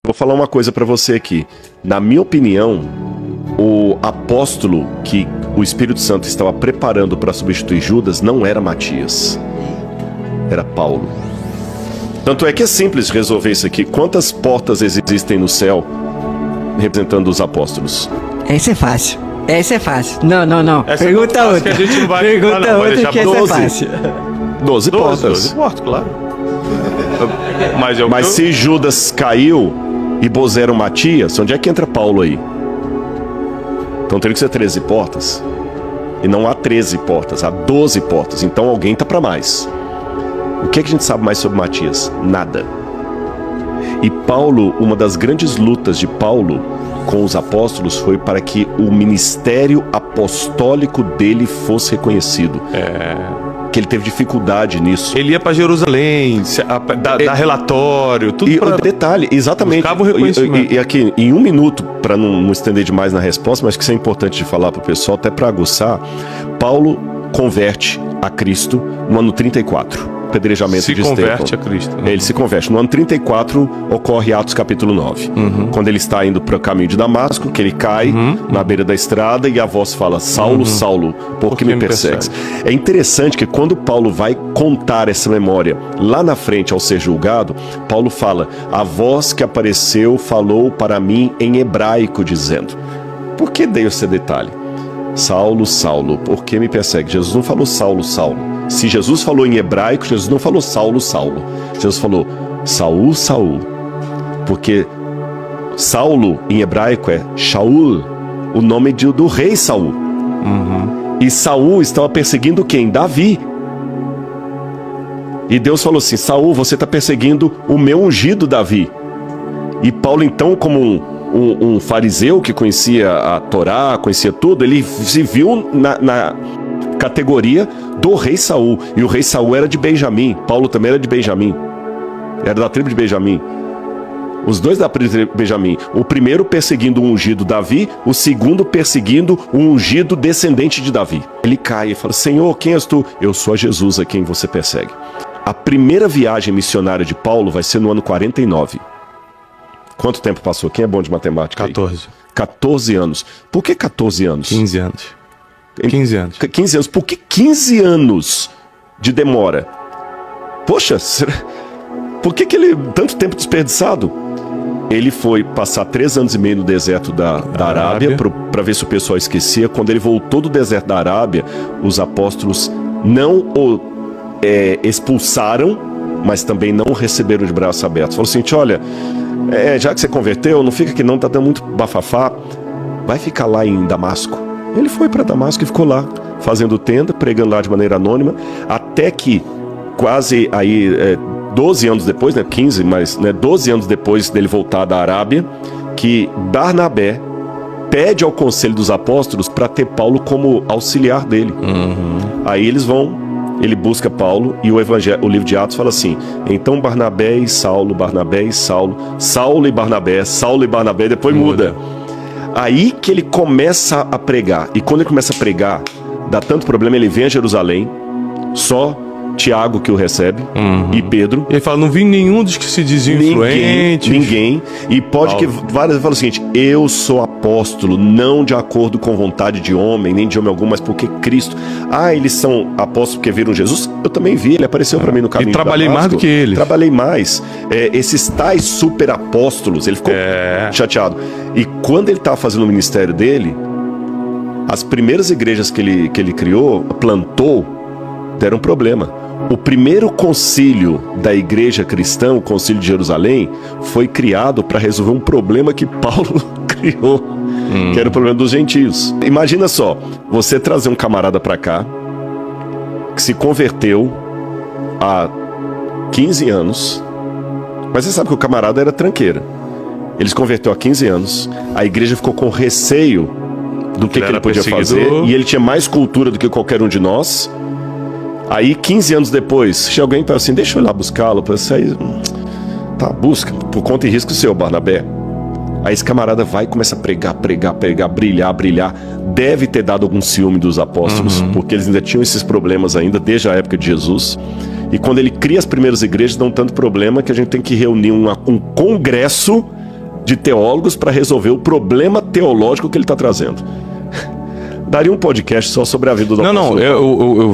Vou falar uma coisa para você aqui. Na minha opinião, o apóstolo que o Espírito Santo estava preparando para substituir Judas não era Matias. Era Paulo. Tanto é que é simples resolver isso aqui. Quantas portas existem no céu representando os apóstolos? Essa é fácil. Essa é fácil. Não. Essa pergunta outra. Que a gente não vai pergunta não, outra vai que essa 12. é fácil. 12 portas. 12 portas, claro. Mas se Judas caiu e Bozeram Matias, onde é que entra Paulo aí? Então teria que ser 13 portas. E não há 13 portas, há 12 portas. Então alguém tá para mais. O que é que a gente sabe mais sobre Matias? Nada. E Paulo, uma das grandes lutas de Paulo com os apóstolos foi para que o ministério apostólico dele fosse reconhecido. Que ele teve dificuldade nisso. Ele ia para Jerusalém, dar relatório, tudo. E o detalhe, exatamente. Buscava o reconhecimento. E aqui, em um minuto, para não estender demais na resposta, mas que isso é importante de falar para o pessoal, até para aguçar, Paulo converte a Cristo no ano 34. Apedrejamento de Estevão. Se converte a Cristo. Ele se converte. No ano 34 ocorre Atos capítulo 9. Quando ele está indo para o caminho de Damasco, que ele cai na beira da estrada e a voz fala: Saulo, Saulo, por que me persegues? É interessante que quando Paulo vai contar essa memória lá na frente ao ser julgado, Paulo fala: a voz que apareceu falou para mim em hebraico dizendo. Por que dei esse detalhe? Saulo, Saulo, por que me persegue? Jesus não falou Saulo, Saulo. Se Jesus falou em hebraico, Jesus não falou Saulo, Saulo. Jesus falou Saul, Saul. Porque Saulo em hebraico é Shaul, o nome do rei Saul. E Saul estava perseguindo quem? Davi. E Deus falou assim: Saul, você está perseguindo o meu ungido Davi. E Paulo, então, como um fariseu que conhecia a Torá, conhecia tudo, ele se viu na categoria do rei Saul. E o rei Saul era de Benjamim. Paulo também era de Benjamim. Era da tribo de Benjamim. Os dois da tribo de Benjamim. O primeiro perseguindo o ungido Davi, o segundo perseguindo o ungido descendente de Davi. Ele cai e fala: Senhor, quem és tu? Eu sou a Jesus a quem você persegue. A primeira viagem missionária de Paulo vai ser no ano 49. Quanto tempo passou? Quem é bom de matemática? 14. Aí? 14 anos. Por que 14 anos? 15 anos. 15 anos. 15 anos. Por que 15 anos de demora? Poxa, por que ele tanto tempo desperdiçado? Ele foi passar 3 anos e meio no deserto da Arábia para ver se o pessoal esquecia. Quando ele voltou do deserto da Arábia, os apóstolos não o expulsaram, mas também não receberam de braços abertos. Falou assim: olha, já que você converteu, não fica aqui não, tá dando muito bafafá, vai ficar lá em Damasco. Ele foi para Damasco e ficou lá, fazendo tenda, pregando lá de maneira anônima, até que quase aí 12 anos depois, 15, mas 12 anos depois dele voltar da Arábia, que Barnabé pede ao conselho dos apóstolos para ter Paulo como auxiliar dele. Aí ele busca Paulo e o livro de Atos fala assim: então Barnabé e Saulo, Saulo e Barnabé, depois muda. Aí que ele começa a pregar. E quando ele começa a pregar, dá tanto problema, ele vem a Jerusalém, só Tiago que o recebe, e Pedro. E ele fala: não vi nenhum dos que se diziam influentes. Ninguém. E pode que várias vezes fala o seguinte: eu sou apóstolo, não de acordo com vontade de homem, nem de homem algum, mas porque Cristo. Eles são apóstolos porque viram Jesus? Eu também vi, ele apareceu para mim no caminho. E trabalhei mais do que ele. Trabalhei mais. Esses tais super apóstolos, ele ficou chateado. E quando ele estava fazendo o ministério dele, as primeiras igrejas que ele criou, plantou, deram problema. O primeiro concílio da igreja cristã, o concílio de Jerusalém, foi criado para resolver um problema que Paulo criou, que era o problema dos gentios. Imagina só, você trazer um camarada para cá, que se converteu há 15 anos, mas você sabe que o camarada era tranqueira. Ele se converteu há 15 anos, a igreja ficou com receio do que ele podia fazer, e ele tinha mais cultura do que qualquer um de nós. Aí, 15 anos depois, chega alguém e fala assim: deixa eu ir lá buscá-lo. Busca, por conta e risco seu, Barnabé. Aí esse camarada vai e começa a pregar, brilhar. Deve ter dado algum ciúme dos apóstolos, porque eles ainda tinham esses problemas ainda, desde a época de Jesus. E quando ele cria as primeiras igrejas, dão tanto problema que a gente tem que reunir um congresso de teólogos para resolver o problema teológico que ele está trazendo. Daria um podcast só sobre a vida do apóstolo Paulo. Eu